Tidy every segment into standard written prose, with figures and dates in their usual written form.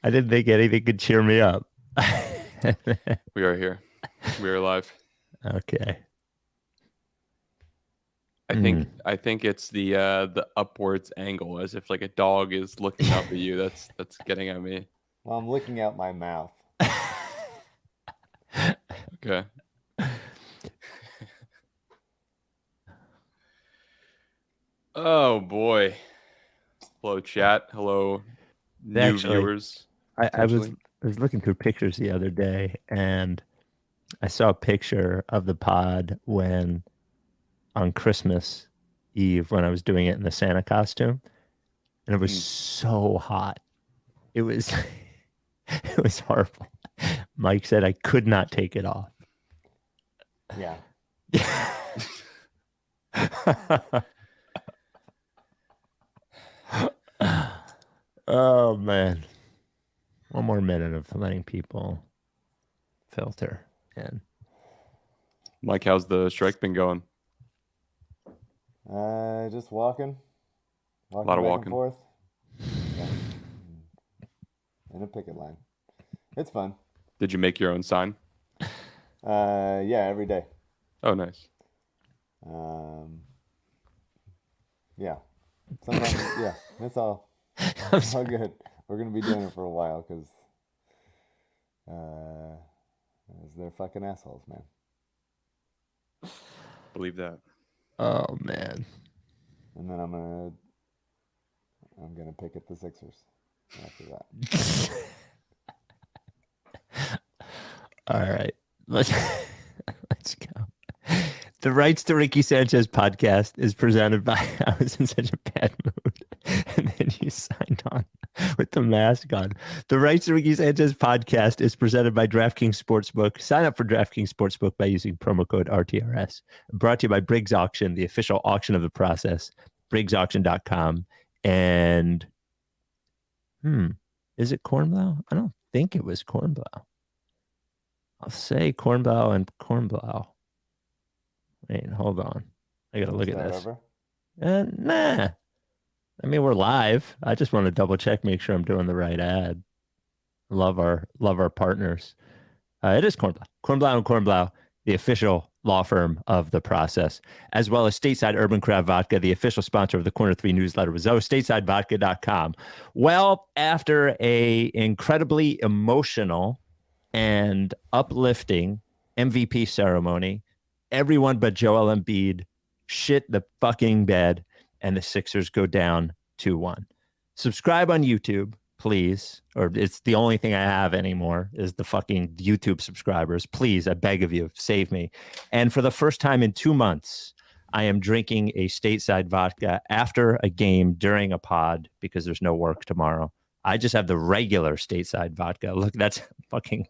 I didn't think anything could cheer me up. We are here. We are live. Okay. I think it's the upwards angle, as if like a dog is looking up at you. That's getting at me. Well, I'm looking out my mouth. Okay. Oh boy. Hello chat. Hello new viewers. I was looking through pictures the other day, and I saw a picture of the pod when on Christmas Eve when I was doing it in the Santa costume, and it was so hot. It was it was horrible. Mike said I could not take it off. Yeah. Oh man. One more minute of letting people filter in. Mike, how's the strike been going? Just walking. A lot of back walking. and forth. Yeah. In a picket line. It's fun. Did you make your own sign? Yeah, every day. Oh, nice. Yeah. Sometimes, yeah, that's all. It's all good. We're gonna be doing it for a while because they're fucking assholes, man. Believe that. Oh man. And then I'm gonna pick at the Sixers after that. All right. Let's go. The Rights to Ricky Sanchez podcast is presented by I was in such a bad mood. And then you signed on with the mask on. The Rights to Ricky Sanchez podcast is presented by DraftKings Sportsbook. Sign up for DraftKings Sportsbook by using promo code RTRS. Brought to you by Briggs Auction, the official auction of the process. BriggsAuction.com. And is it Kornblau? I don't think it was Kornblau. I'll say Kornblau and Kornblau. Wait, hold on. I gotta look at this. Nah. I mean, we're live. I just want to double check, make sure I'm doing the right ad. Love our partners. It is Kornblau. Kornblau and Kornblau, the official law firm of the process, as well as Stateside Urban Craft Vodka, the official sponsor of the Corner 3 newsletter with Zoe, statesidevodka.com. Well, after a incredibly emotional and uplifting MVP ceremony, everyone but Joel Embiid shit the fucking bed, and the Sixers go down 2-1. Subscribe on YouTube, please, or it's the only thing I have anymore is the fucking YouTube subscribers. Please, I beg of you, save me. And for the first time in 2 months, I am drinking a Stateside vodka after a game during a pod because there's no work tomorrow. I just have the regular Stateside vodka. Look, that's fucking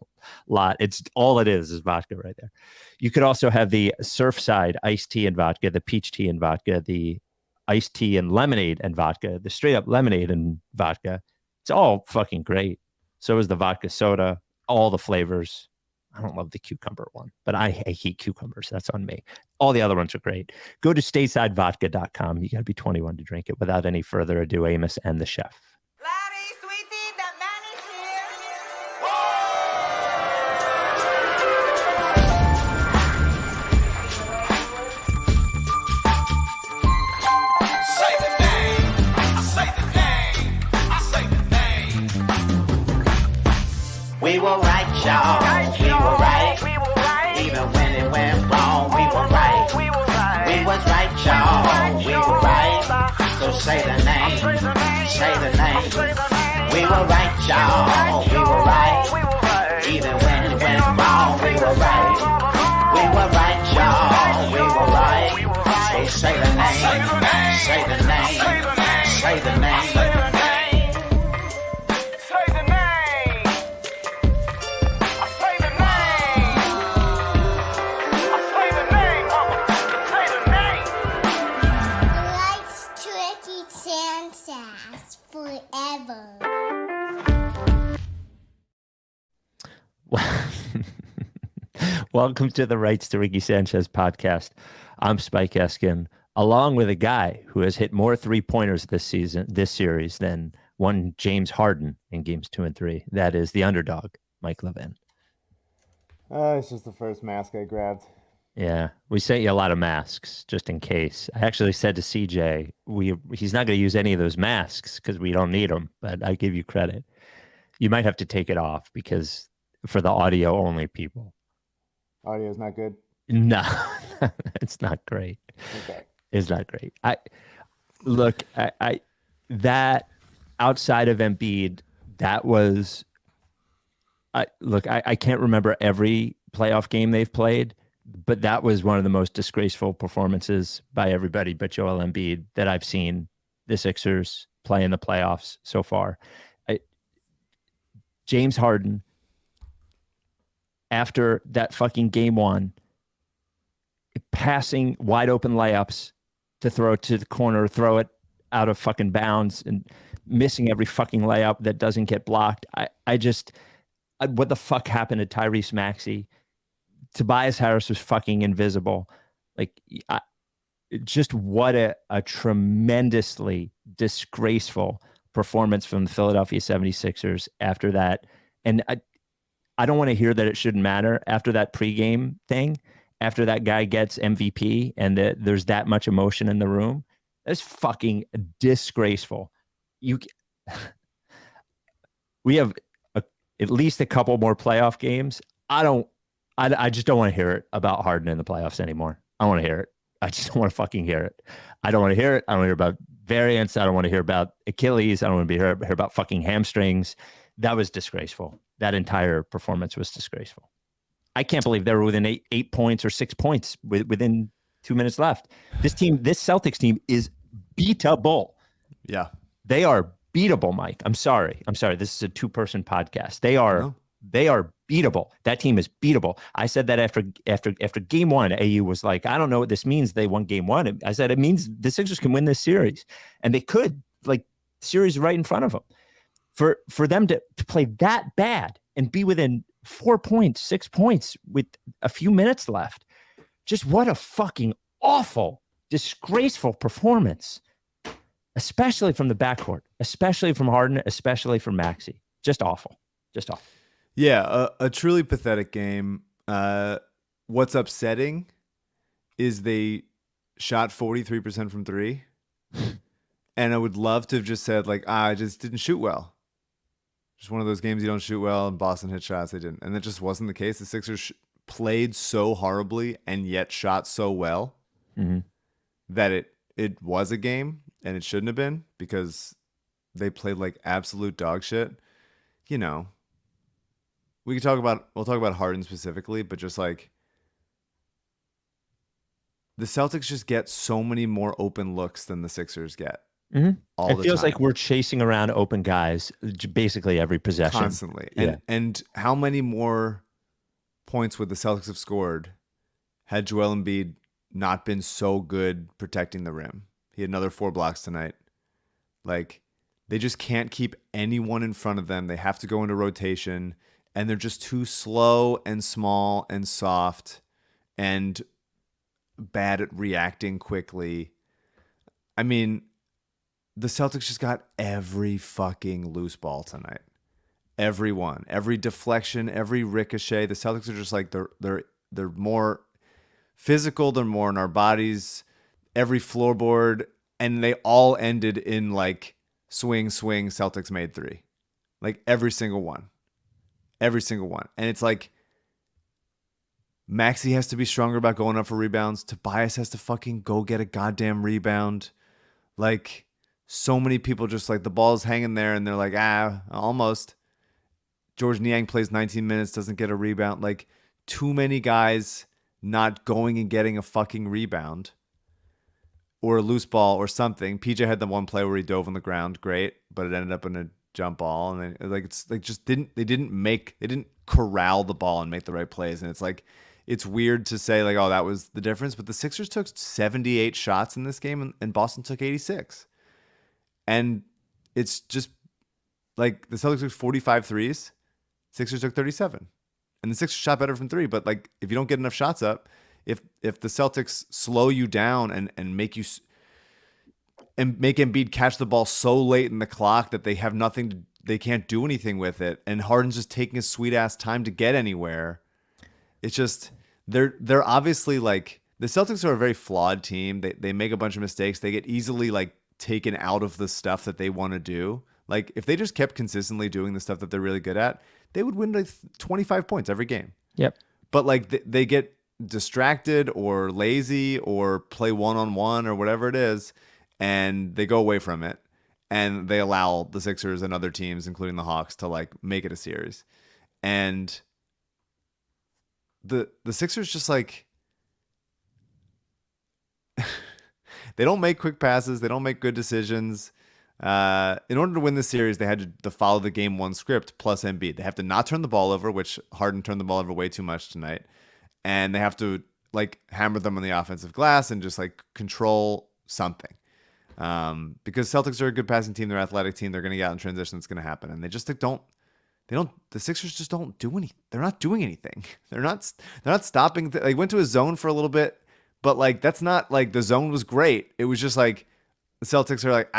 lot. It's all it is vodka right there. You could also have the Surfside iced tea and vodka, the peach tea and vodka, the iced tea and lemonade and vodka, the straight up lemonade and vodka. It's all fucking great. So is the vodka soda, all the flavors. I don't love the cucumber one, but I hate cucumbers. That's on me. All the other ones are great. Go to statesidevodka.com. You got to be 21 to drink it. Without any further ado, Amos and the chef. We were right, y'all. We were right. Even when it went wrong, we were right. We was right, y'all. We were right. So say the name. Say the name. We were right, y'all. We were right. Even when it went wrong, we were right. We were right, y'all. We were right. So say the name. Say the name. Say the name. Welcome to the Rights to Ricky Sanchez podcast. I'm Spike Eskin, along with a guy who has hit more three-pointers this series than one James Harden in games 2 and 3. That is the underdog, Mike Levin. It's just the first mask I grabbed. Yeah, we sent you a lot of masks just in case. I actually said to CJ, he's not going to use any of those masks because we don't need them, but I give you credit. You might have to take it off because for the audio only people. Audio's not good? No, it's not great. Okay. It's not great. That outside of Embiid, that was, I can't remember every playoff game they've played, but that was one of the most disgraceful performances by everybody but Joel Embiid that I've seen the Sixers play in the playoffs so far. James Harden, after that fucking game 1, passing wide open layups to throw to the corner, throw it out of fucking bounds, and missing every fucking layup that doesn't get blocked. What the fuck happened to Tyrese Maxey? Tobias Harris was fucking invisible. Like, just what a tremendously disgraceful performance from the Philadelphia 76ers after that. And I don't want to hear that it shouldn't matter after that pregame thing, after that guy gets MVP and there's that much emotion in the room. That's fucking disgraceful. We have at least a couple more playoff games. I just don't want to hear it about Harden in the playoffs anymore. I don't want to hear it. I just don't want to fucking hear it. I don't want to hear it. I don't want to hear about variants. I don't want to hear about Achilles. I don't want to hear about fucking hamstrings. That was disgraceful. That entire performance was disgraceful. I can't believe they were within 8 points or 6 points within 2 minutes left. This Celtics team is beatable. Yeah. They are beatable, Mike. I'm sorry. This is a 2-person podcast. They are beatable. That team is beatable. I said that after game 1, AU was like, I don't know what this means. They won game 1. I said, it means the Sixers can win this series. And they could, like, series right in front of them. For them to play that bad and be within 4 points, 6 points with a few minutes left. Just what a fucking awful, disgraceful performance, especially from the backcourt, especially from Harden, especially from Maxey. Just awful. Just awful. Yeah, a truly pathetic game. What's upsetting is they shot 43% from 3. And I would love to have just said, like, I just didn't shoot well. Just one of those games you don't shoot well, and Boston hit shots. They didn't. And that just wasn't the case. The Sixers played so horribly and yet shot so well that it was a game, and it shouldn't have been because they played like absolute dog shit. You know, we'll talk about Harden specifically, but just like the Celtics just get so many more open looks than the Sixers get. It feels like we're chasing around open guys basically every possession. Constantly. Yeah. And how many more points would the Celtics have scored had Joel Embiid not been so good protecting the rim? He had another 4 blocks tonight. Like, they just can't keep anyone in front of them. They have to go into rotation, and they're just too slow and small and soft and bad at reacting quickly. I mean, the Celtics just got every fucking loose ball tonight. Every one, every deflection, every ricochet. The Celtics are just like they're more physical. They're more in our bodies. Every floorboard, and they all ended in like swing. Celtics made 3, like every single one. And it's like Maxey has to be stronger about going up for rebounds. Tobias has to fucking go get a goddamn rebound. Like, so many people just like the ball's hanging there and they're like, almost. George Niang plays 19 minutes, doesn't get a rebound. Like, too many guys not going and getting a fucking rebound or a loose ball or something. PJ had the one play where he dove on the ground, great, but it ended up in a jump ball. And then, like, it's like they didn't corral the ball and make the right plays. And it's like, it's weird to say like, oh, that was the difference. But the Sixers took 78 shots in this game and Boston took 86. And it's just like the Celtics took 45 threes, Sixers took 37. And the Sixers shot better from 3. But like, if you don't get enough shots up, if the Celtics slow you down and make you and make Embiid catch the ball so late in the clock that they have nothing. They can't do anything with it, and Harden's just taking his sweet ass time to get anywhere. It's just they're obviously like the Celtics are a very flawed team. They make a bunch of mistakes. They get easily like taken out of the stuff that they want to do. Like if they just kept consistently doing the stuff that they're really good at, they would win like 25 points every game. Yep. But like they get distracted or lazy or play one-on-one or whatever it is, and they go away from it, and they allow the Sixers and other teams, including the Hawks, to like make it a series. And the Sixers just like they don't make quick passes, they don't make good decisions. In order to win this series, they had to follow the game one script plus Embiid. They have to not turn the ball over, which Harden turned the ball over way too much tonight. And they have to like hammer them on the offensive glass and just like control something. Because Celtics are a good passing team, they're an athletic team, they're going to get out in transition, it's going to happen. And they just like, the Sixers just don't do anything. They're not doing anything. They're not stopping. They went to a zone for a little bit, but like, that's not like the zone was great. It was just like the Celtics are like,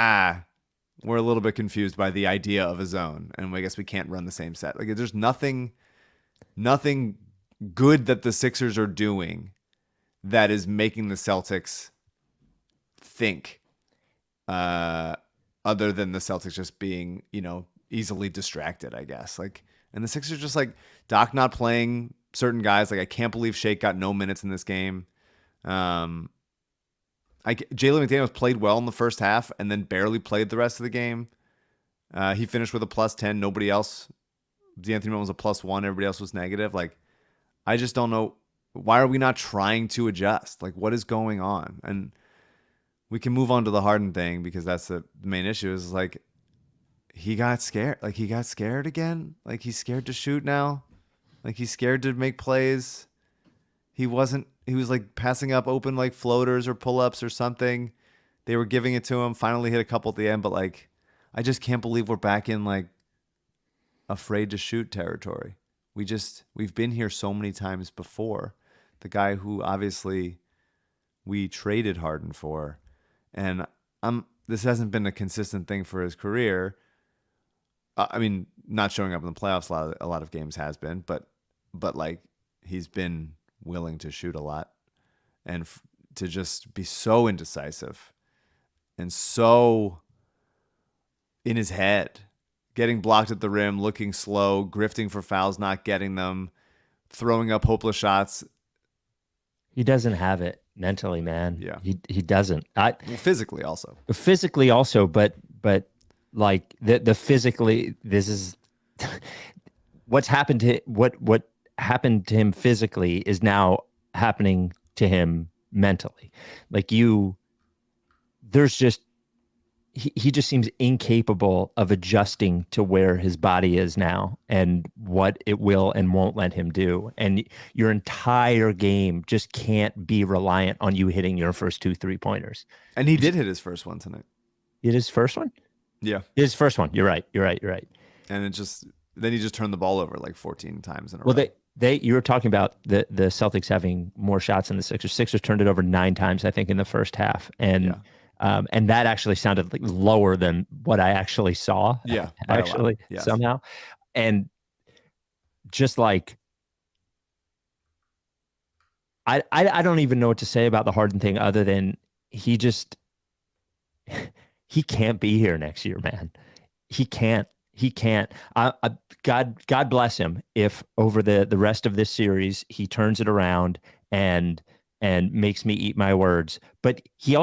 we're a little bit confused by the idea of a zone. And I guess we can't run the same set. Like there's nothing good that the Sixers are doing that is making the Celtics think, other than the Celtics just being, easily distracted, I guess. Like, and the Sixers just like Doc not playing certain guys. Like, I can't believe Shake got no minutes in this game. Jalen McDaniels played well in the first half and then barely played the rest of the game. He finished with a +10. Nobody else. D'Anthony Melton was a +1. Everybody else was negative. Like, I just don't know. Why are we not trying to adjust? Like, what is going on? And we can move on to the Harden thing because that's the main issue is like, he got scared. Like, he got scared again. Like, he's scared to shoot now. Like, he's scared to make plays. He was like passing up open like floaters or pull-ups or something. They were giving it to him. Finally hit a couple at the end, but like, I just can't believe we're back in like afraid to shoot territory. We've been here so many times before. The guy who obviously we traded Harden for, and this hasn't been a consistent thing for his career. I mean, not showing up in the playoffs a lot of games has been, but like he's been willing to shoot a lot, and to just be so indecisive and so in his head, getting blocked at the rim, looking slow, grifting for fouls, not getting them, throwing up hopeless shots. He doesn't have it mentally, man. Yeah. He doesn't. Physically also, but like the physically, this is what's happened to what happened to him physically is now happening to him mentally. Like he just seems incapable of adjusting to where his body is now and what it will and won't let him do. And your entire game just can't be reliant on you hitting your first 2 3-pointers. And he did hit his first one tonight. Hit his first one? Yeah. His first one. You're right. And then he just turned the ball over like 14 times in a row. Well, you were talking about the Celtics having more shots than the Sixers. Sixers turned it over 9 times, I think, in the first half. And and that actually sounded like lower than what I actually saw. Yeah. Actually, yes. Somehow. And just like, I don't even know what to say about the Harden thing other than he can't be here next year, man. He can't. God bless him if over the rest of this series he turns it around and makes me eat my words. But he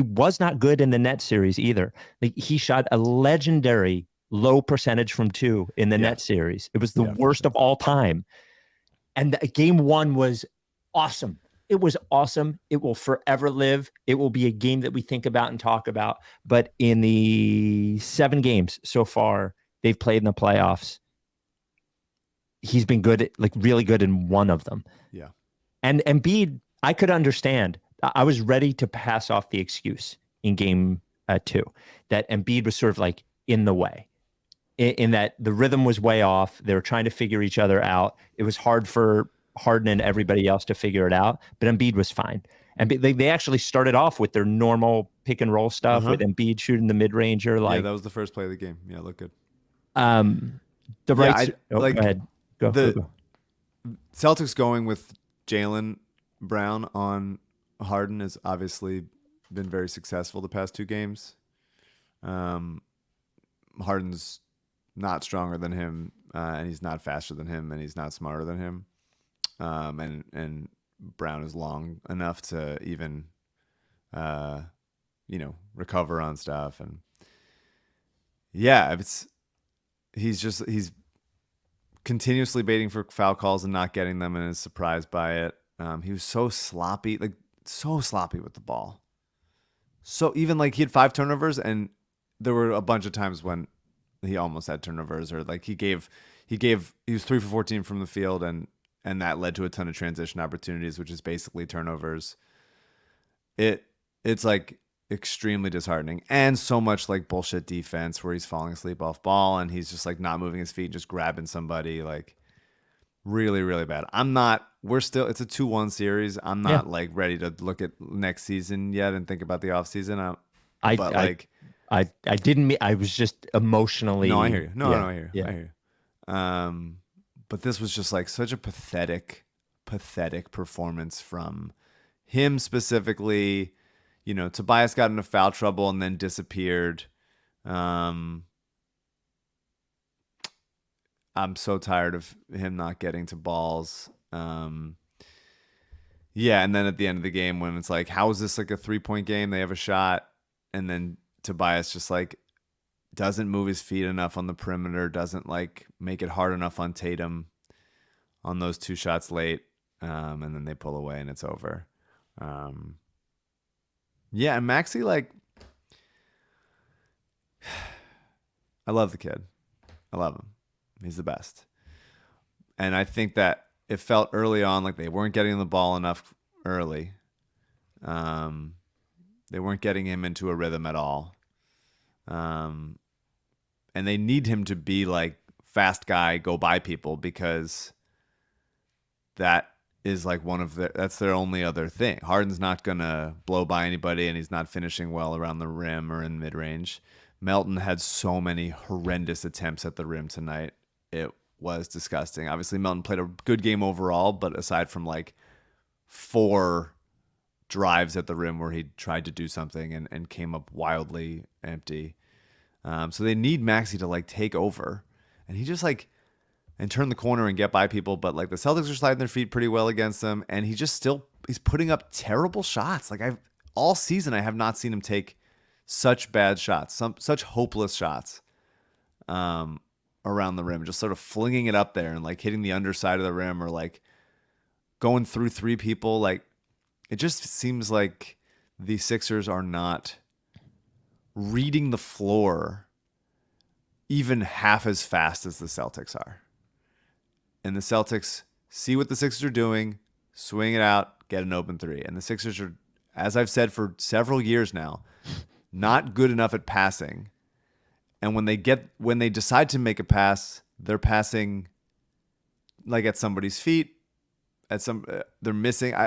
was not good in the Nets series either. Like, he shot a legendary low percentage from 2 in the Nets series. It was the worst of all time. And game 1 was awesome. It was awesome. It will forever live. It will be a game that we think about and talk about. But in the 7 games so far they've played in the playoffs, he's been good, like really good in 1 of them. Yeah. And Embiid, I could understand. I was ready to pass off the excuse in game 2 that Embiid was sort of like in the way, in that the rhythm was way off. They were trying to figure each other out. It was hard for Harden and everybody else to figure it out, but Embiid was fine. And they actually started off with their normal pick and roll stuff with Embiid shooting the mid-ranger. Like, yeah, that was the first play of the game. Yeah, looked good. Go ahead. Go. Celtics going with Jaylen Brown on Harden has obviously been very successful the past 2 games. Harden's not stronger than him, and he's not faster than him, and he's not smarter than him. And Brown is long enough to even, recover on stuff. And yeah, he's continuously baiting for foul calls and not getting them, and is surprised by it. He was so sloppy with the ball. So even like he had 5 turnovers, and there were a bunch of times when he almost had turnovers, or like he was 3 for 14 from the field, and that led to a ton of transition opportunities, which is basically turnovers. It's like extremely disheartening, and so much like bullshit defense where he's falling asleep off ball and he's just like not moving his feet, just grabbing somebody. Like really, really bad. It's a 2-1 series. I'm not like ready to look at next season yet and think about the off season. I didn't mean, I was just emotionally. No, I hear you. I hear you. Yeah. I hear you. But this was just like such a pathetic performance from him specifically. Tobias got into foul trouble and then disappeared. I'm so tired of him not getting to balls. Yeah, and then at the end of the game when it's like, how is this like a 3-point game? They have a shot, and then Tobias just like doesn't move his feet enough on the perimeter, doesn't like make it hard enough on Tatum on those 2 shots late, and then they pull away and it's over. Yeah, and Maxie, like, I love the kid. I love him. He's the best. And I think that it felt early on like they weren't getting the ball enough early. They weren't getting him into a rhythm at all. And they need him to be like fast guy, go by people, because that is like that's their only other thing. Harden's not going to blow by anybody, and he's not finishing well around the rim or in mid-range. Melton had so many horrendous attempts at the rim tonight. It was disgusting. Obviously, Melton played a good game overall, but aside from like 4 drives at the rim where he tried to do something and came up wildly empty. So they need Maxie to like take over, and he just like and turn the corner and get by people. But like the Celtics are sliding their feet pretty well against them, and he's putting up terrible shots. Like all season I have not seen him take such bad shots, such hopeless shots around the rim, just sort of flinging it up there and like hitting the underside of the rim, or like going through 3 people. Like it just seems like the Sixers are not reading the floor even half as fast as the Celtics are. And the Celtics see what the Sixers are doing, swing it out, get an open 3. And the Sixers are, as I've said for several years now, not good enough at passing. And when they decide to make a pass, they're passing like at somebody's feet, they're missing. I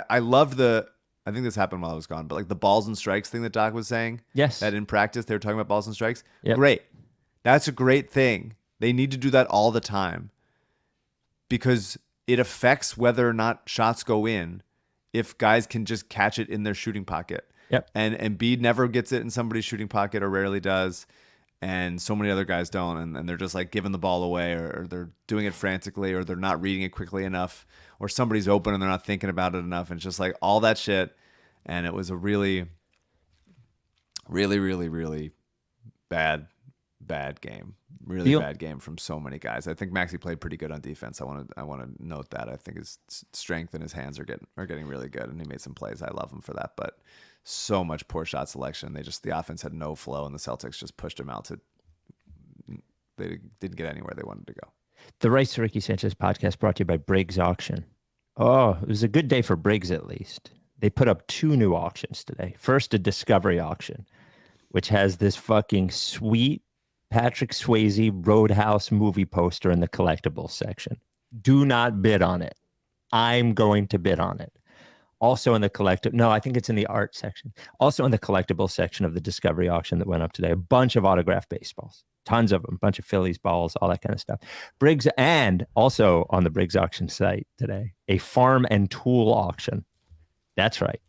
think this happened while I was gone, but like the balls and strikes thing that Doc was saying. Yes. That in practice they were talking about balls and strikes. Yep. Great. That's a great thing. They need to do that all the time, because it affects whether or not shots go in if guys can just catch it in their shooting pocket. Yep. And Embiid never gets it in somebody's shooting pocket, or rarely does. And so many other guys don't. And they're just like giving the ball away, or they're doing it frantically, or they're not reading it quickly enough, or somebody's open and they're not thinking about it enough. And it's just like all that shit. And it was a really, really, really, really bad game. Really bad game from so many guys. I think Maxie played pretty good on defense. I want to note that. I think his strength and his hands are getting really good, and he made some plays. I love him for that. But so much poor shot selection. The offense had no flow, and the Celtics just pushed him out they didn't get anywhere they wanted to go. The Rice to Ricky Sanchez podcast brought to you by Briggs Auction. Oh, it was a good day for Briggs, at least. They put up 2 new auctions today. First, a discovery auction, which has this fucking sweet Patrick Swayze Roadhouse movie poster in the collectibles section. Do not bid on it. I'm going to bid on it. Also in the collective, no, I think it's in the art section. Also in the collectible section of the Discovery auction that went up today, a bunch of autographed baseballs, tons of them, a bunch of Phillies balls, all that kind of stuff. Briggs, and also on the Briggs auction site today, a farm and tool auction. That's right.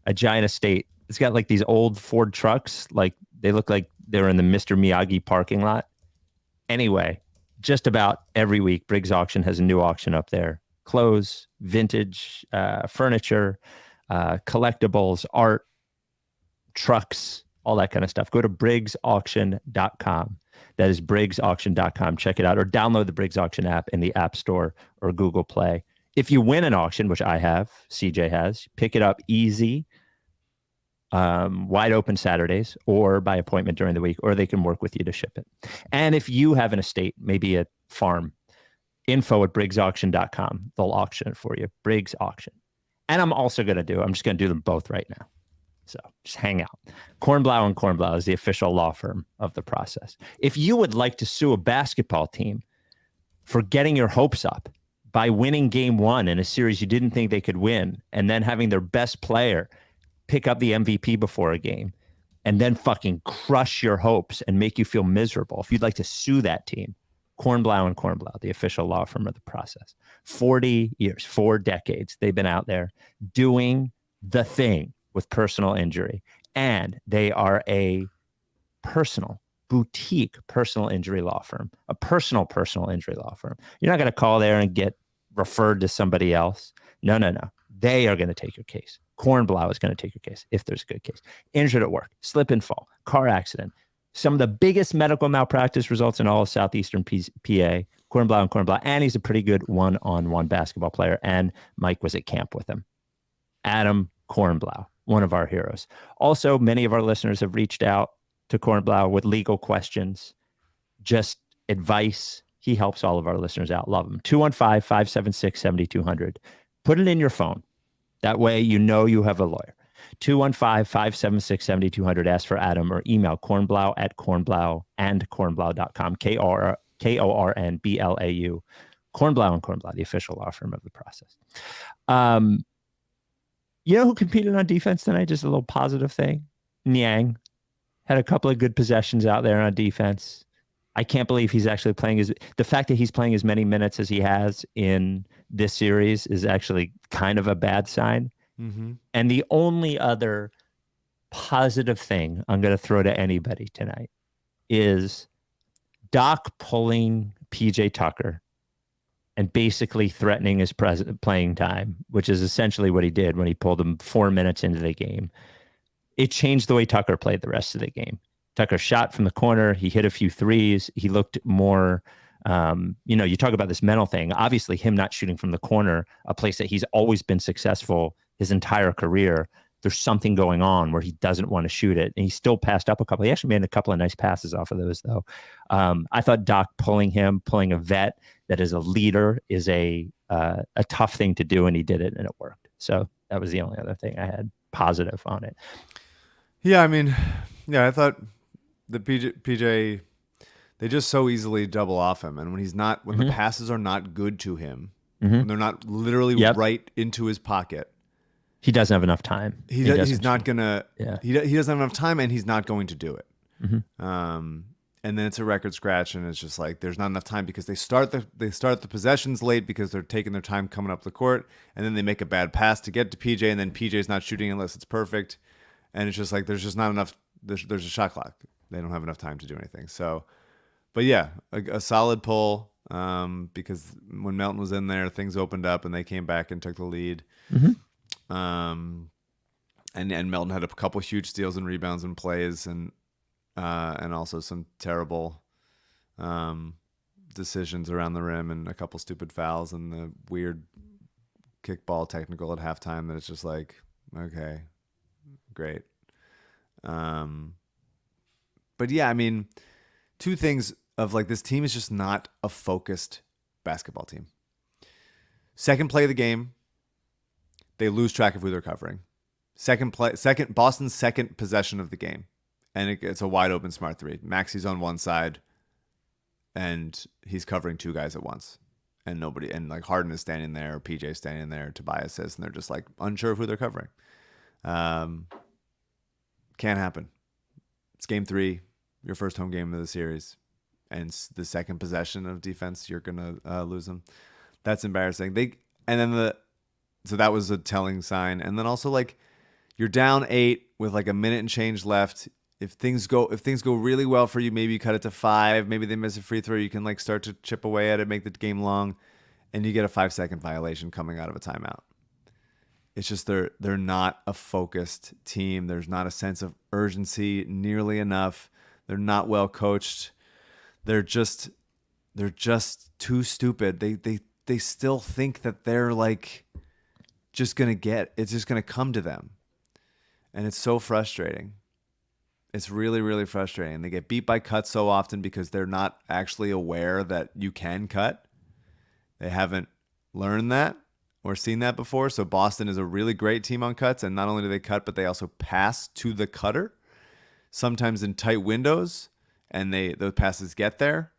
A giant estate. It's got like these old Ford trucks. Like they look like they're in the Mr. Miyagi parking lot. Anyway, just about every week, Briggs Auction has a new auction up there. Clothes, vintage, furniture, collectibles, art, trucks, all that kind of stuff. Go to briggsauction.com. That is briggsauction.com. Check it out, or download the Briggs Auction app in the App Store or Google Play. If you win an auction, which I have, CJ has, pick it up easy, wide open Saturdays, or by appointment during the week, or they can work with you to ship it. And if you have an estate, maybe a farm, info@briggsauction.com. They'll auction it for you. Briggs Auction. And I'm just going to do them both right now. So just hang out. Kornblau and Kornblau is the official law firm of the process. If you would like to sue a basketball team for getting your hopes up by winning game one in a series you didn't think they could win, and then having their best player pick up the MVP before a game, and then fucking crush your hopes and make you feel miserable, if you'd like to sue that team, Kornblau and Kornblau, the official law firm of the process. 40 years, 4 decades, they've been out there doing the thing with personal injury. And they are a boutique personal injury law firm, a personal injury law firm. You're not going to call there and get referred to somebody else. No. They are going to take your case. Kornblau is going to take your case if there's a good case. Injured at work, slip and fall, car accident. Some of the biggest medical malpractice results in all of Southeastern PA, Kornblau and Kornblau. And he's a pretty good one-on-one basketball player. And Mike was at camp with him. Adam Kornblau, one of our heroes. Also, many of our listeners have reached out to Kornblau with legal questions, just advice. He helps all of our listeners out. Love him. 215-576-7200. Put it in your phone. That way you know you have a lawyer. 215-576-7200. Ask for Adam, or email kornblau@kornblau.com. KORNBLAU. Kornblau and Kornblau, the official law firm of the process. You know who competed on defense tonight? Just a little positive thing. Niang had a couple of good possessions out there on defense. I can't believe he's actually playing the fact that he's playing as many minutes as he has in this series is actually kind of a bad sign. Mm-hmm. And the only other positive thing I'm going to throw to anybody tonight is Doc pulling PJ Tucker and basically threatening his playing time, which is essentially what he did when he pulled him 4 minutes into the game. It changed the way Tucker played the rest of the game. Tucker shot from the corner. He hit a few threes. He looked more, you talk about this mental thing. Obviously, him not shooting from the corner, a place that he's always been successful his entire career. There's something going on where he doesn't want to shoot it. And he still passed up a couple. He actually made a couple of nice passes off of those, though. I thought Doc pulling a vet that is a leader is a tough thing to do, and he did it, and it worked. So that was the only other thing I had positive on it. Yeah, I thought the PJ, they just so easily double off him. And when the passes are not good to him, when they're not literally right into his pocket, he doesn't have enough time. He doesn't have enough time, and he's not going to do it. Mm-hmm. And then it's a record scratch, and it's just like there's not enough time because they start the possessions late because they're taking their time coming up the court, and then they make a bad pass to get to PJ, and then PJ's not shooting unless it's perfect, and it's just like there's just not enough. There's a shot clock. They don't have enough time to do anything. So, but yeah, a solid pull because when Melton was in there, things opened up and they came back and took the lead. Mm-hmm. And Melton had a couple huge steals and rebounds and plays and also some terrible decisions around the rim and a couple stupid fouls and the weird kickball technical at halftime that it's just like, okay, great. But yeah, two things of like this team is just not a focused basketball team. Second play of the game, they lose track of who they're covering. Boston's second possession of the game, and it's a wide open smart three. Maxie's on one side, and he's covering two guys at once, and nobody, and like Harden is standing there, PJ standing there, Tobias is, and they're just like unsure of who they're covering. Can't happen. It's game 3, your first home game of the series, and the second possession of defense, you're gonna lose them. That's embarrassing. So that was a telling sign. And then also, like, you're down 8 with like a minute and change left. If things go really well for you, maybe you cut it to 5. Maybe they miss a free throw. You can like start to chip away at it, make the game long, and you get a 5-second violation coming out of a timeout. It's just they're not a focused team. There's not a sense of urgency nearly enough. They're not well coached. They're just too stupid. They still think that they're like it's just gonna come to them. And it's so frustrating. It's really, really frustrating. They get beat by cuts so often because they're not actually aware that you can cut. They haven't learned that or seen that before. So Boston is a really great team on cuts. And not only do they cut, but they also pass to the cutter, sometimes in tight windows. And those passes get there.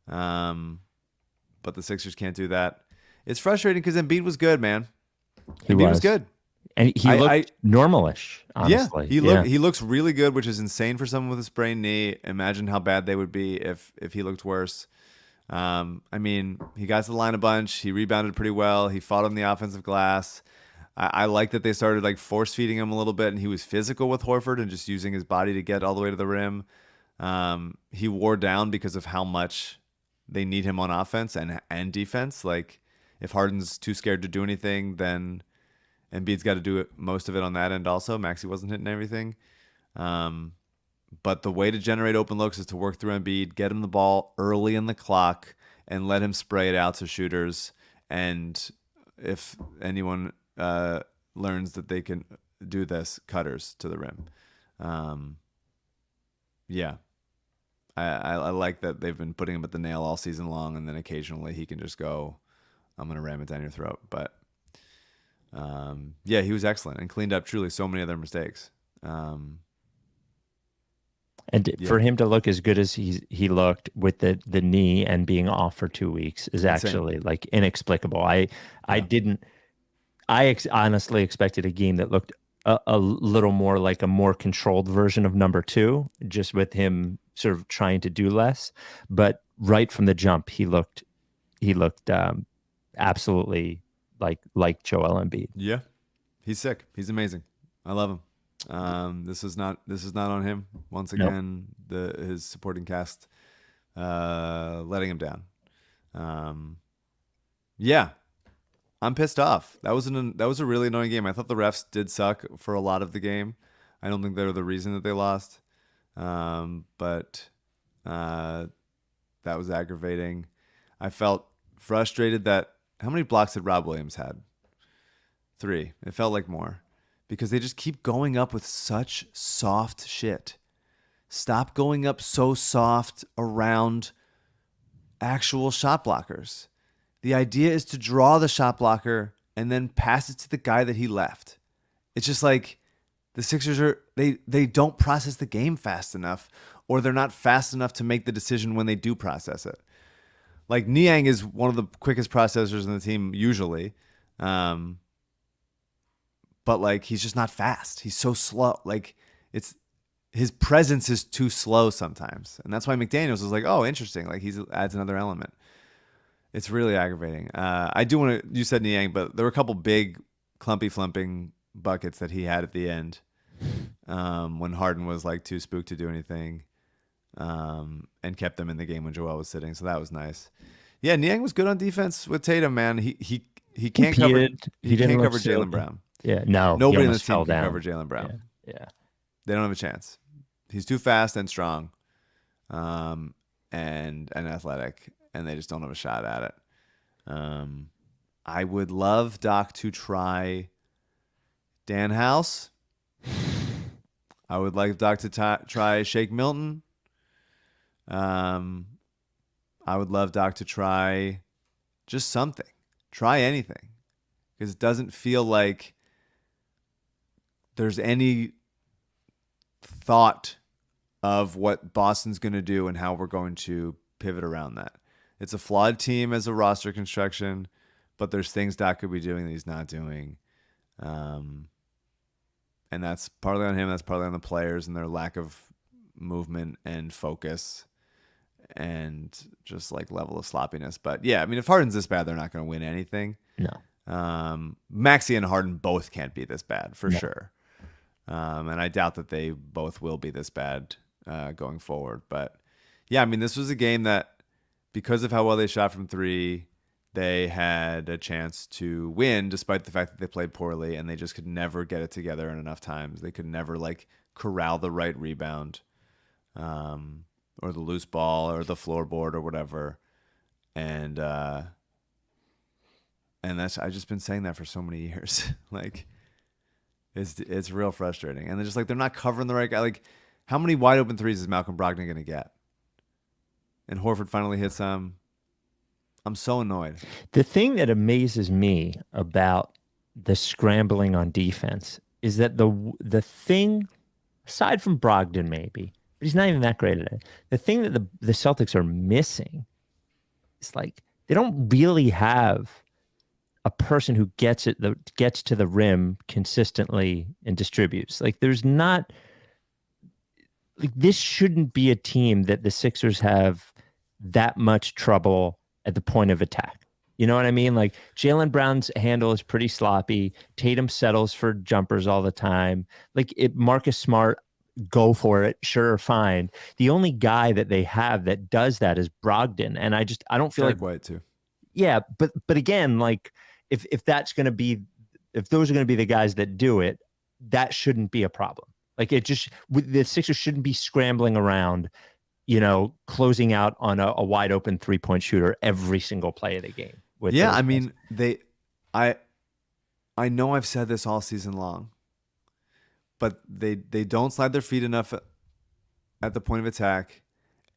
But the Sixers can't do that. It's frustrating because Embiid was good, man. Embiid was good. And he looked normalish, honestly. Yeah, he looks really good, which is insane for someone with a sprained knee. Imagine how bad they would be if he looked worse. I mean, he got to the line a bunch. He rebounded pretty well. He fought on the offensive glass. I like that they started like force feeding him a little bit, and he was physical with Horford and just using his body to get all the way to the rim. He wore down because of how much they need him on offense and defense. Like, if Harden's too scared to do anything, then Embiid's got to do most of it on that end also. Maxie wasn't hitting everything. But the way to generate open looks is to work through Embiid, get him the ball early in the clock, and let him spray it out to shooters. And if anyone learns that they can do this, cutters to the rim. Yeah. I like that they've been putting him at the nail all season long, and then occasionally he can just go, I'm going to ram it down your throat. But yeah, he was excellent and cleaned up truly so many of their mistakes. For him to look as good as he looked with the knee and being off for 2 weeks is actually like inexplicable. I honestly expected a game that looked a little more like a more controlled version of number 2, just with him sort of trying to do less. But right from the jump, he looked absolutely like Joel Embiid. Yeah, he's sick. He's amazing. I love him. This is not on him. Once again, his supporting cast letting him down. Yeah, I'm pissed off. That was a really annoying game. I thought the refs did suck for a lot of the game. I don't think they're the reason that they lost. But that was aggravating. I felt frustrated that how many blocks did Rob Williams had? 3. It felt like more. Because they just keep going up with such soft shit. Stop going up so soft around actual shot blockers. The idea is to draw the shot blocker and then pass it to the guy that he left. It's just like the Sixers they don't process the game fast enough, or they're not fast enough to make the decision when they do process it. Like, Niang is one of the quickest processors in the team usually. But like, he's just not fast. He's so slow. Like, his presence is too slow sometimes. And that's why McDaniels was like, oh, interesting. Like, he adds another element. It's really aggravating. I do want to, you said Niang, but there were a couple big clumpy flumping buckets that he had at the end. When Harden was like too spooked to do anything. And kept them in the game when Joel was sitting. So that was nice. Yeah, Niang was good on defense with Tatum, man. He can't cover Jaylen Brown. Yeah, no. Nobody in this team can cover Jaylen Brown. Yeah. They don't have a chance. He's too fast and strong, and athletic, and they just don't have a shot at it. I would love Doc to try Dan House. I would like Doc to try Shake Milton. I would love Doc to try just something. Try anything. Because it doesn't feel like there's any thought of what Boston's going to do and how we're going to pivot around that. It's a flawed team as a roster construction, but there's things Doc could be doing that he's not doing. And that's partly on him. That's partly on the players and their lack of movement and focus and just like level of sloppiness. But yeah, I mean, if Harden's this bad, they're not going to win anything. No. Maxie and Harden both can't be this bad for sure. And I doubt that they both will be this bad going forward. But yeah, I mean, this was a game that, because of how well they shot from three, they had a chance to win despite the fact that they played poorly and they just could never get it together in enough times. They could never like corral the right rebound or the loose ball or the floorboard or whatever. And that's, I've just been saying that for so many years. Like it's real frustrating. And they're just like, they're not covering the right guy. Like, how many wide open threes is Malcolm Brogdon going to get? And Horford finally hits some. I'm so annoyed. The thing that amazes me about the scrambling on defense is that the thing, aside from Brogdon maybe, but he's not even that great at it. The thing that the Celtics are missing is like they don't really have a person who gets to the rim consistently and distributes. Like there's not. Like this shouldn't be a team that the Sixers have that much trouble at the point of attack. You know what I mean? Like Jaylen Brown's handle is pretty sloppy. Tatum settles for jumpers all the time. Like Marcus Smart, go for it. Sure, fine. The only guy that they have that does that is Brogdon. And I don't feel like White too. Yeah, but again, like if those are going to be the guys that do it, that shouldn't be a problem. Like the Sixers shouldn't be scrambling around, closing out on a wide open 3-point shooter every single play of the game. I mean, I know I've said this all season long, but they don't slide their feet enough at the point of attack,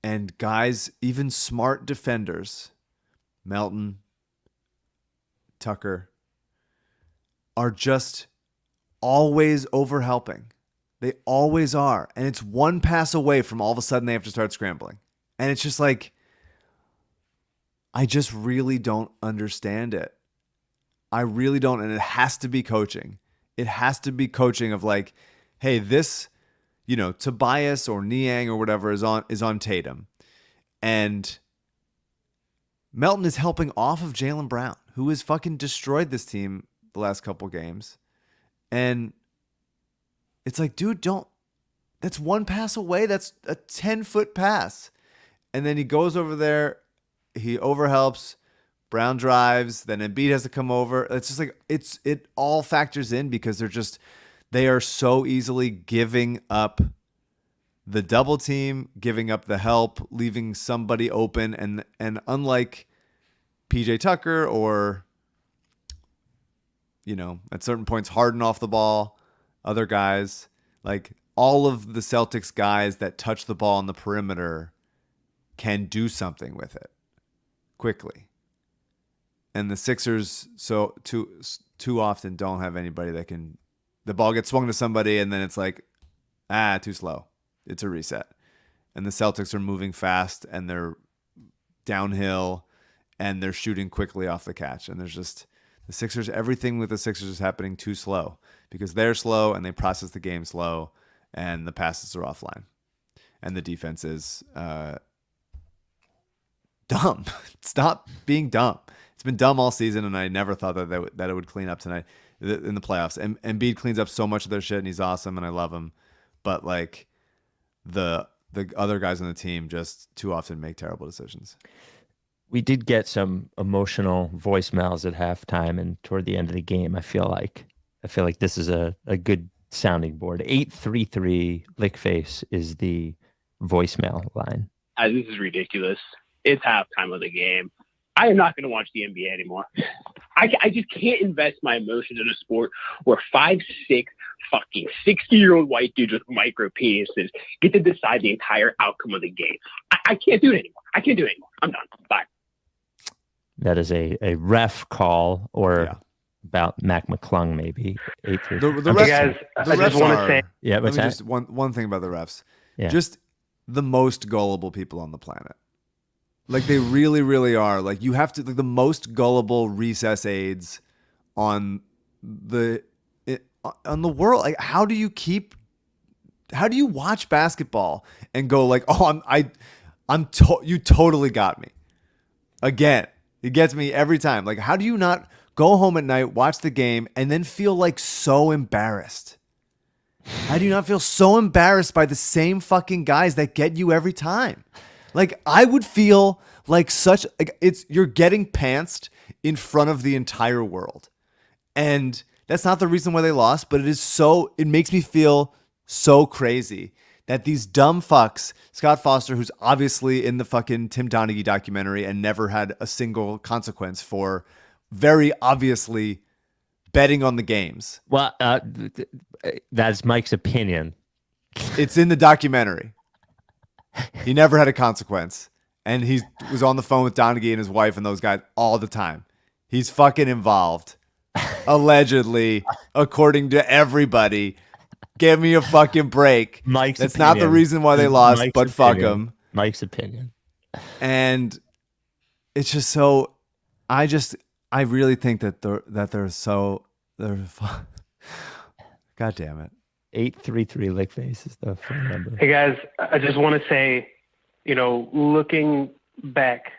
and guys, even smart defenders, Melton, Tucker, are just always overhelping. They always are. And it's one pass away from all of a sudden they have to start scrambling. And it's just like, I just really don't understand it. I really don't. And it has to be coaching. It has to be coaching of like, hey, this, Tobias or Niang or whatever is on Tatum. And Melton is helping off of Jaylen Brown, who has fucking destroyed this team the last couple games. And it's like, dude, that's one pass away. That's a 10-foot pass. And then he goes over there. He overhelps. Brown drives. Then Embiid has to come over. It's just like, it all factors in because they are so easily giving up the double team, giving up the help, leaving somebody open. And unlike PJ Tucker or, at certain points, Harden off the ball, other guys, like all of the Celtics guys that touch the ball on the perimeter can do something with it quickly. And the Sixers too often don't have anybody that can, the ball gets swung to somebody and then it's like, too slow. It's a reset. And the Celtics are moving fast and they're downhill and they're shooting quickly off the catch. And there's just, the Sixers, everything with the Sixers is happening too slow because they're slow and they process the game slow and the passes are offline. And the defense is dumb. Stop being dumb. It's been dumb all season and I never thought that it would clean up tonight in the playoffs. And Embiid cleans up so much of their shit and he's awesome and I love him. But like the other guys on the team just too often make terrible decisions. We did get some emotional voicemails at halftime and toward the end of the game. I feel like this is a good sounding board. 833 Lickface is the voicemail line. This is ridiculous. It's halftime of the game. I am not going to watch the NBA anymore. I just can't invest my emotions in a sport where 5'6", fucking 60-year-old white dudes with micro penises get to decide the entire outcome of the game. I can't do it anymore. I'm done. Bye. That is a ref call or about Mac McClung, maybe. The refs, guys, I just want to say. Yeah, what's that? Just one thing about the refs. Yeah. Just the most gullible people on the planet. Like they really, really are. Like you have to like the most gullible recess aides on the world. Like how do you watch basketball and go like, oh, you totally got me. Again, it gets me every time. Like how do you not go home at night, watch the game, and then feel like so embarrassed? How do you not feel so embarrassed by the same fucking guys that get you every time? Like I would feel like you're getting pantsed in front of the entire world. And that's not the reason why they lost, but it makes me feel so crazy that these dumb fucks, Scott Foster, who's obviously in the fucking Tim Donaghy documentary and never had a single consequence for very obviously betting on the games. Well, that's Mike's opinion. It's in the documentary. He never had a consequence. And he was on the phone with Donaghy and his wife and those guys all the time. He's fucking involved. Allegedly, according to everybody. Give me a fucking break. That's not the reason why they lost, but fuck them. Mike's opinion. And it's just so, I really think that they're God damn it. 833 Lickface is the phone number. Hey guys, I just want to say, looking back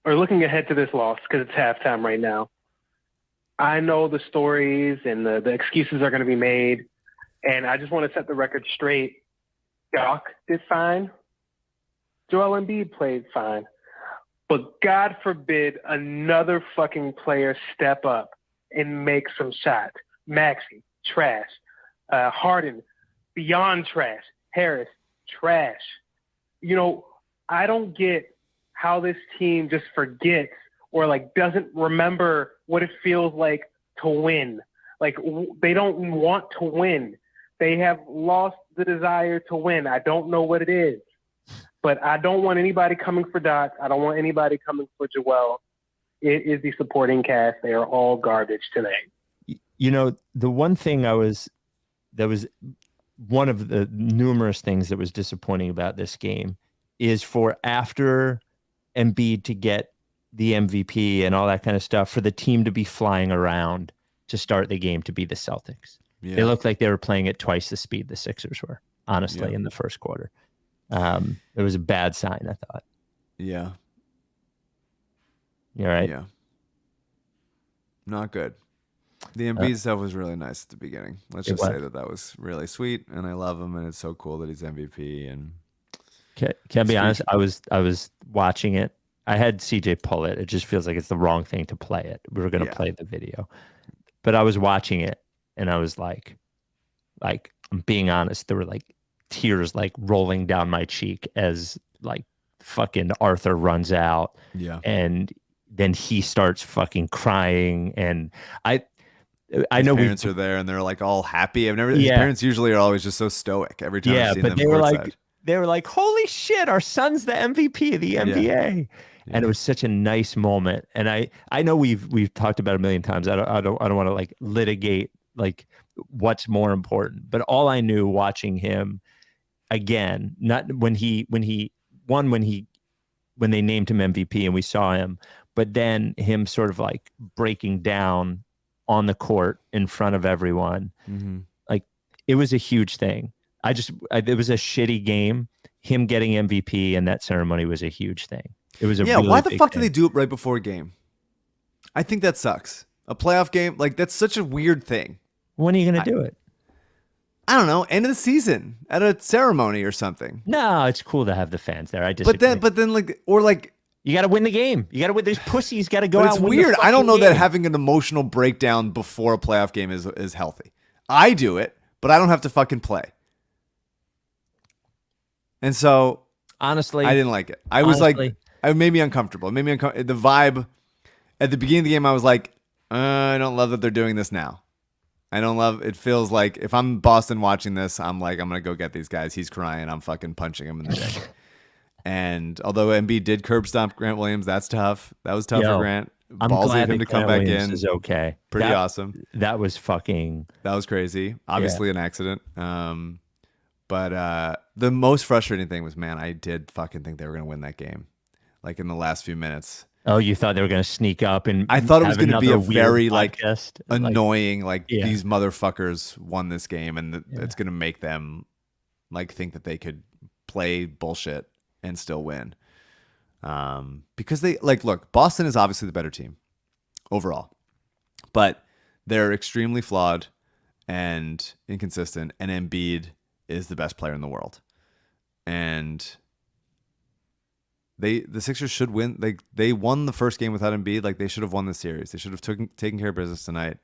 or looking ahead to this loss, because it's halftime right now, I know the stories and the excuses are going to be made. And I just want to set the record straight. Doc did fine. Joel Embiid played fine. But God forbid another fucking player step up and make some shots. Maxie, trash. Harden, beyond trash. Harris, trash. I don't get how this team just forgets or doesn't remember what it feels like to win. They don't want to win. They have lost the desire to win. I don't know what it is, but I don't want anybody coming for Doc. I don't want anybody coming for Joel. It is the supporting cast. They are all garbage tonight. The one thing that was one of the numerous things that was disappointing about this game is for after Embiid to get the MVP and all that kind of stuff, for the team to be flying around to start the game to be the Celtics. Yeah. They looked like they were playing at twice the speed the Sixers were, honestly, in the first quarter. It was a bad sign, I thought. Yeah. You're right. Yeah. Not good. The Embiid stuff was really nice at the beginning. Let's just say that was really sweet, and I love him, and it's so cool that he's MVP. And can I be honest? I was watching it. I had CJ pull it. It just feels like it's the wrong thing to play it. We were going to play the video, but I was watching it, and I was like, I'm being honest, there were tears rolling down my cheek as fucking Arthur runs out. Yeah. And then he starts fucking crying. And I know his parents are there and they're all happy. His parents usually are always just so stoic every time I've seen them. They were like, holy shit, our son's the MVP of the NBA. Yeah. And it was such a nice moment. And I know we've talked about it a million times. I don't want to litigate what's more important, but all I knew watching him again, not when they named him MVP and we saw him, but then him sort of breaking down on the court in front of everyone. Mm-hmm. It was a huge thing. It was a shitty game. Him getting MVP and that ceremony was a huge thing. It was really why the fuck thing. Do they do it right before a game? I think that sucks. A playoff game, that's such a weird thing. When are you going to do it? I don't know. End of the season at a ceremony or something. No, it's cool to have the fans there. I disagree. But then you got to win the game. You got to win. These pussies got to go out. It's weird. I don't know that having an emotional breakdown before a playoff game is healthy. I do it, but I don't have to fucking play. And so, honestly, I didn't like it. It made me uncomfortable. It made me the vibe at the beginning of the game. I was like, I don't love that they're doing this now. I don't love it. Feels like if I'm Boston watching this, I'm like, I'm going to go get these guys. He's crying. I'm fucking punching him in the dick. And although Embiid did curb stomp Grant Williams, that's tough. That was tough for Grant. I'm glad of him to come back in. Is okay. Pretty awesome. That was crazy. Obviously an accident. But the most frustrating thing was, man, I did fucking think they were going to win that game. like in the last few minutes. Oh, you thought they were going to sneak up and I thought it was have going to be a another weird very like podcast, annoying, like Yeah. these motherfuckers won this game, and Yeah. it's going to make them like think that they could play bullshit and still win. Because they like, look, Boston is obviously the better team overall, but they're extremely flawed and inconsistent, and Embiid is the best player in the world. And the Sixers should win. They won the first game without Embiid. Like, they should have won the series. They should have taken care of business tonight,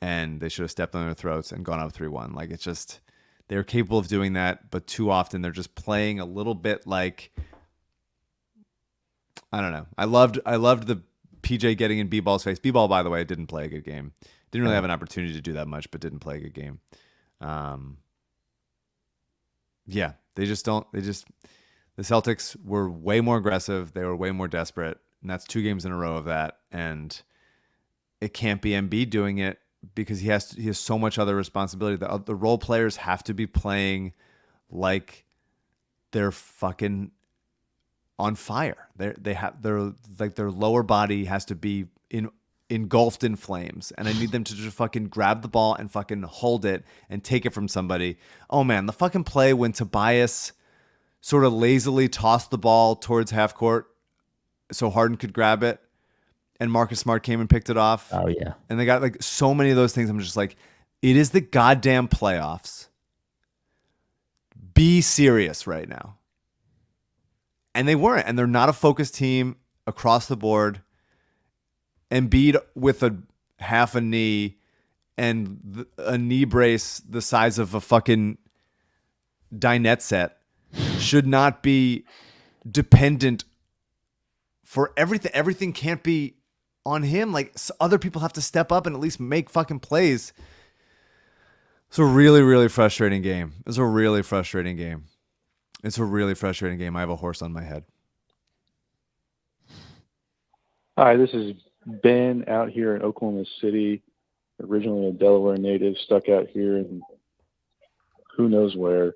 and they should have stepped on their throats and gone up 3-1. Like, it's just, they're capable of doing that, but too often they're just playing a little bit like, I don't know. I loved the PJ getting in B-Ball's face. B-Ball, by the way, didn't play a good game. Didn't really have an opportunity to do that much, but didn't play a good game. Yeah, the Celtics were way more aggressive. They were way more desperate, and that's 2 games in a row of that. And it can't be Embiid doing it because he has so much other responsibility. The role players have to be playing like they're fucking on fire. Their lower body has to be engulfed in flames, and I need them to just fucking grab the ball and fucking hold it and take it from somebody. Oh man, the fucking play when Tobias sort of lazily tossed the ball towards half court so Harden could grab it, and Marcus Smart came and picked it off. Oh yeah. And they got like so many of those things. I'm just like, it is the goddamn playoffs. Be serious right now. And they weren't, and they're not a focused team across the board. Embiid with a half a knee and a knee brace the size of a fucking dinette set should not be dependent for everything. Everything can't be on him. Like, other people have to step up and at least make fucking plays. It's a really, really frustrating game. I have a horse on my head. Hi, this is Ben out here in Oklahoma City, originally a Delaware native, stuck out here in who knows where.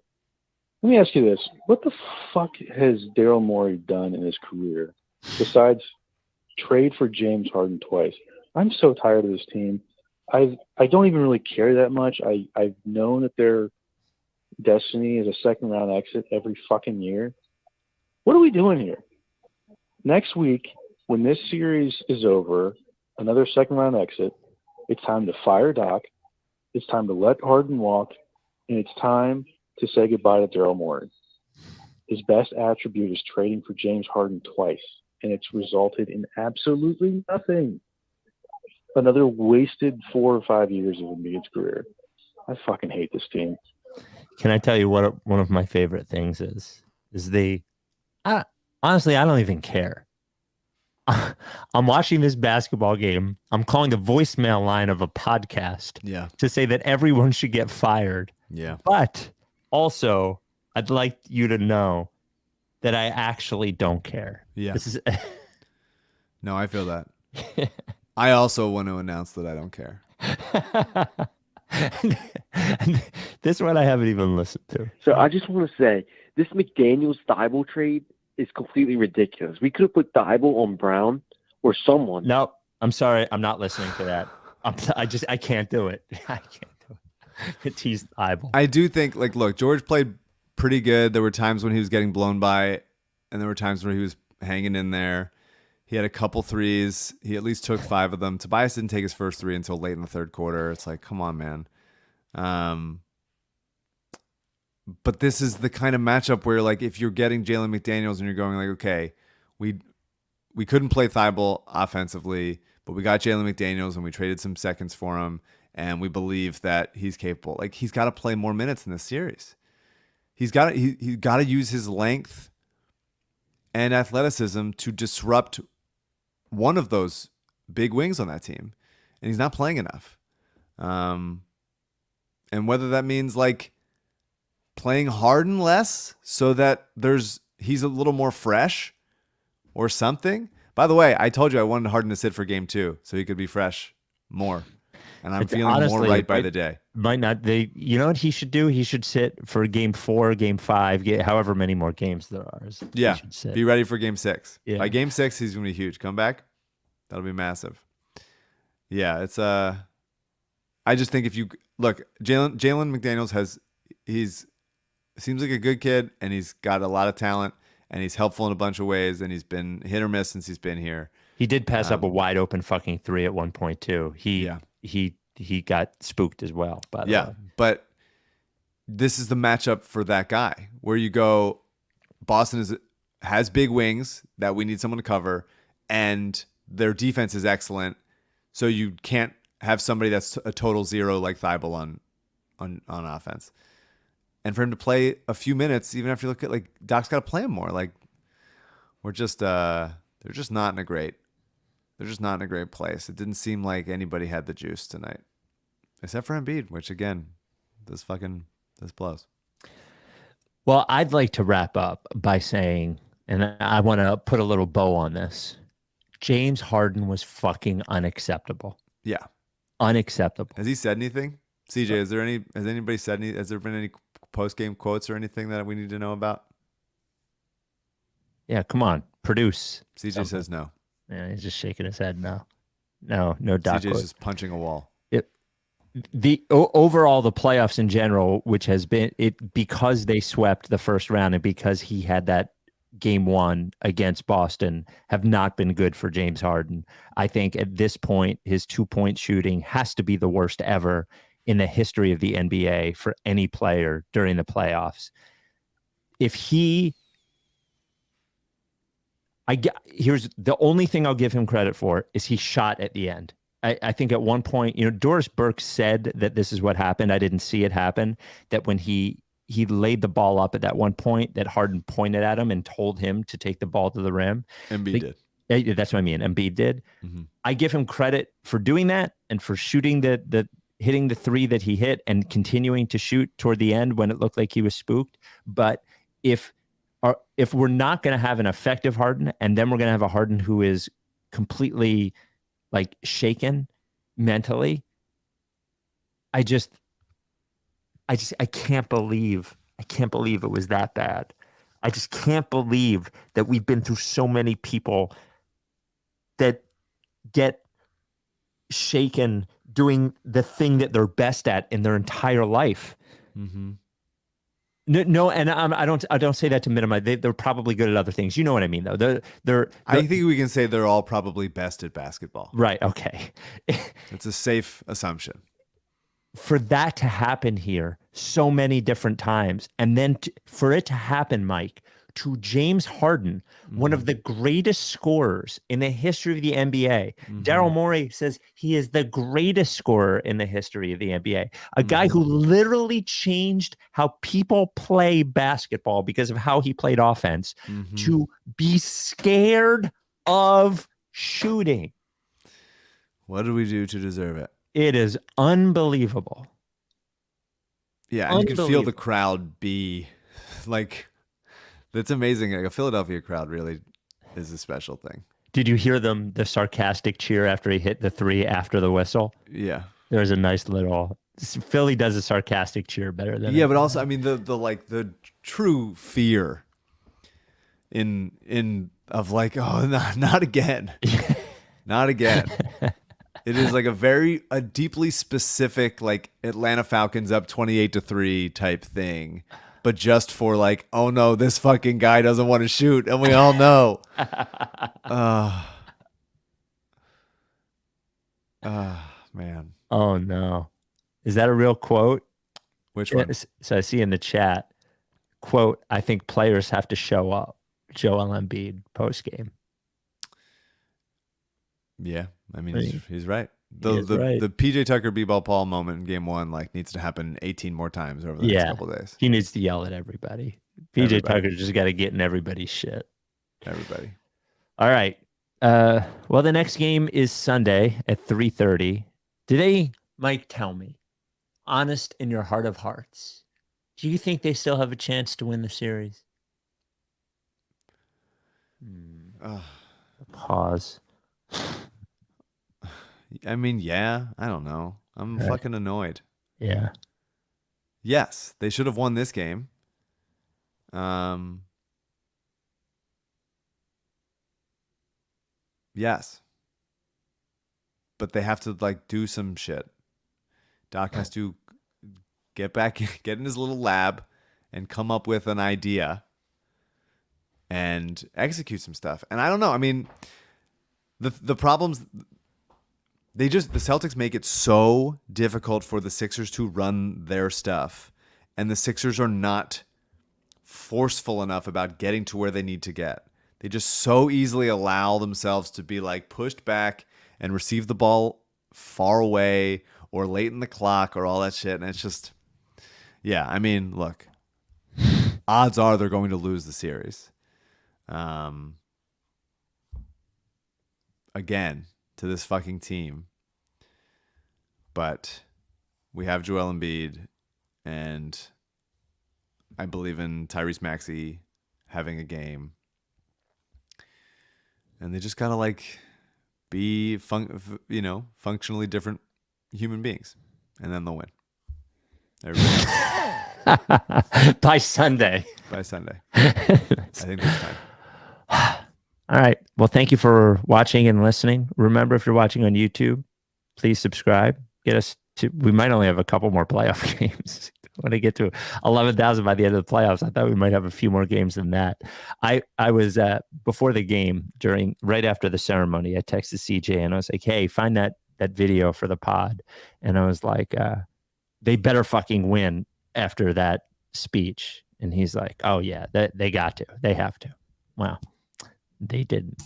Let me ask you this. What the fuck has Daryl Morey done in his career besides trade for James Harden twice? I'm so tired of this team. I don't even really care that much. I've known that their destiny is a second-round exit every fucking year. What are we doing here? Next week, when this series is over, another second-round exit, it's time to fire Doc, it's time to let Harden walk, and it's time to say goodbye to Daryl Morey. His best attribute is trading for James Harden twice, and it's resulted in absolutely nothing. Another wasted 4 or 5 years of Embiid's career. I fucking hate this team. Can I tell you what one of my favorite things is? Honestly, I don't even care. I'm watching this basketball game. I'm calling the voicemail line of a podcast to say that everyone should get fired. Yeah. But also, I'd like you to know that I actually don't care. Yeah. This is No, I feel that. I also want to announce that I don't care. This one I haven't even listened to. So I just want to say, this McDaniels-Thibault trade is completely ridiculous. We could have put Thibault on Brown or someone. No, I'm sorry. I'm not listening to that. I can't do it. I can't do it. He's Thibault. I do think, like, look, George played pretty good. There were times when he was getting blown by, and there were times where he was hanging in there. He had a couple threes. He at least took 5 of them. Tobias didn't take his first 3 until late in the third quarter. It's like, come on, man. But this is the kind of matchup where, like, if you're getting Jalen McDaniels and you're going like, okay, we couldn't play Thibault offensively, but we got Jalen McDaniels and we traded some seconds for him, and we believe that he's capable. Like, he's got to play more minutes in this series. He's got to use his length and athleticism to disrupt one of those big wings on that team, and he's not playing enough. And whether that means like playing Harden less so that he's a little more fresh or something. By the way, I told you I wanted Harden to sit for game 2 so he could be fresh more. And I'm It's feeling honestly, more right by it the day. Might not. You know what he should do? He should sit for game 4, game 5, however many more games there are. Yeah. He should sit. Be ready for game 6. Yeah. By game 6, he's going to be huge. Come back. That'll be massive. Yeah. It's, I just think if you look, Jalen McDaniels seems like a good kid, and he's got a lot of talent, and he's helpful in a bunch of ways, and he's been hit or miss since he's been here. He did pass up a wide open fucking 3 at one point too. He got spooked as well. By the way. But this is the matchup for that guy where you go, Boston has big wings that we need someone to cover, and their defense is excellent. So you can't have somebody that's a total zero like Thibault on offense. And for him to play a few minutes, even after you look at like Doc's got to play him more. Like they're just not in a great place. It didn't seem like anybody had the juice tonight, except for Embiid, which again, this blows. Well, I'd like to wrap up by saying, and I want to put a little bow on this. James Harden was fucking unacceptable. Yeah, unacceptable. Has he said anything? CJ, has anybody said any? Has there been any post-game quotes or anything that we need to know about? Yeah, come on, produce. CJ something. says no. Yeah, he's just shaking his head no. No Doc. CJ's just punching a wall. Overall, the playoffs in general, which has been because they swept the first round and because he had that game 1 against Boston, have not been good for James Harden. I think at this point, his 2-point shooting has to be the worst ever in the history of the NBA for any player during the playoffs. Here's the only thing I'll give him credit for is he shot at the end. I think at one point, Doris Burke said that this is what happened. I didn't see it happen. That when he laid the ball up at that one point, that Harden pointed at him and told him to take the ball to the rim. Embiid did. That's what I mean. Embiid did. Mm-hmm. I give him credit for doing that and for shooting hitting the 3 that he hit and continuing to shoot toward the end when it looked like he was spooked. But if we're not going to have an effective Harden, and then we're going to have a Harden who is completely like shaken mentally, I can't believe it was that bad. I just can't believe that we've been through so many people that get shaken doing the thing that they're best at in their entire life. Mm-hmm. No, and I don't say that to minimize. They're probably good at other things. You know what I mean, though. I think we can say they're all probably best at basketball. Right. Okay. It's a safe assumption. For that to happen here so many different times, and then for it to happen, Mike, to James Harden, one of the greatest scorers in the history of the NBA. Daryl Morey says he is the greatest scorer in the history of the NBA. A guy who literally changed how people play basketball because of how he played offense, to be scared of shooting. What did we do to deserve it? It is unbelievable. Yeah, and you can feel the crowd be like... That's amazing. Like a Philadelphia crowd really is a special thing. Did you hear the sarcastic cheer after he hit the 3 after the whistle? Yeah. There was a nice little... Philly does a sarcastic cheer better than... Yeah, but also, I mean, the true fear of like, oh, not again. Not again. It is like a deeply specific, like Atlanta Falcons up 28-3 type thing. But just for like, oh no, this fucking guy doesn't want to shoot, and we all know. Man. Oh no. Is that a real quote? Which one? So I see in the chat, quote, I think players have to show up. Joel Embiid post game. Yeah, I mean, he's right. Right. The PJ Tucker B-ball Paul moment in game 1 like needs to happen 18 more times over the next couple of days. He needs to yell at everybody. PJ Tucker just got to get in everybody's shit. Everybody. All right. Well, the next game is Sunday at 3:30. Today, Mike, tell me, honest in your heart of hearts, do you think they still have a chance to win the series? Uh, Pause. I mean, yeah, I don't know. I'm fucking annoyed. Yeah. Yes, they should have won this game. Yes. But they have to like do some shit. Doc has to get in his little lab and come up with an idea and execute some stuff. And I don't know. I mean, the problems the Celtics make it so difficult for the Sixers to run their stuff, and the Sixers are not forceful enough about getting to where they need to get. They just so easily allow themselves to be like pushed back and receive the ball far away or late in the clock or all that shit. And it's just, yeah, I mean, look, odds are they're going to lose the series. Again, to this fucking team. But we have Joel Embiid, and I believe in Tyrese Maxey having a game. And they just gotta like be functionally different human beings, and then they'll win. By Sunday. By Sunday. I think that's time. All right. Well, thank you for watching and listening. Remember, if you're watching on YouTube, please subscribe. Get us to. We might only have a couple more playoff games. When I get to 11,000 by the end of the playoffs, I thought we might have a few more games than that. I was before the game, right after the ceremony, I texted CJ and I was like, "Hey, find that video for the pod." And I was like, "They better fucking win after that speech." And he's like, "Oh yeah, they got to. They have to." Wow, they didn't.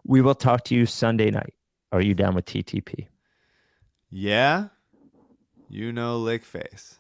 We will talk to you Sunday night. Are you down with TTP? Yeah, lick face.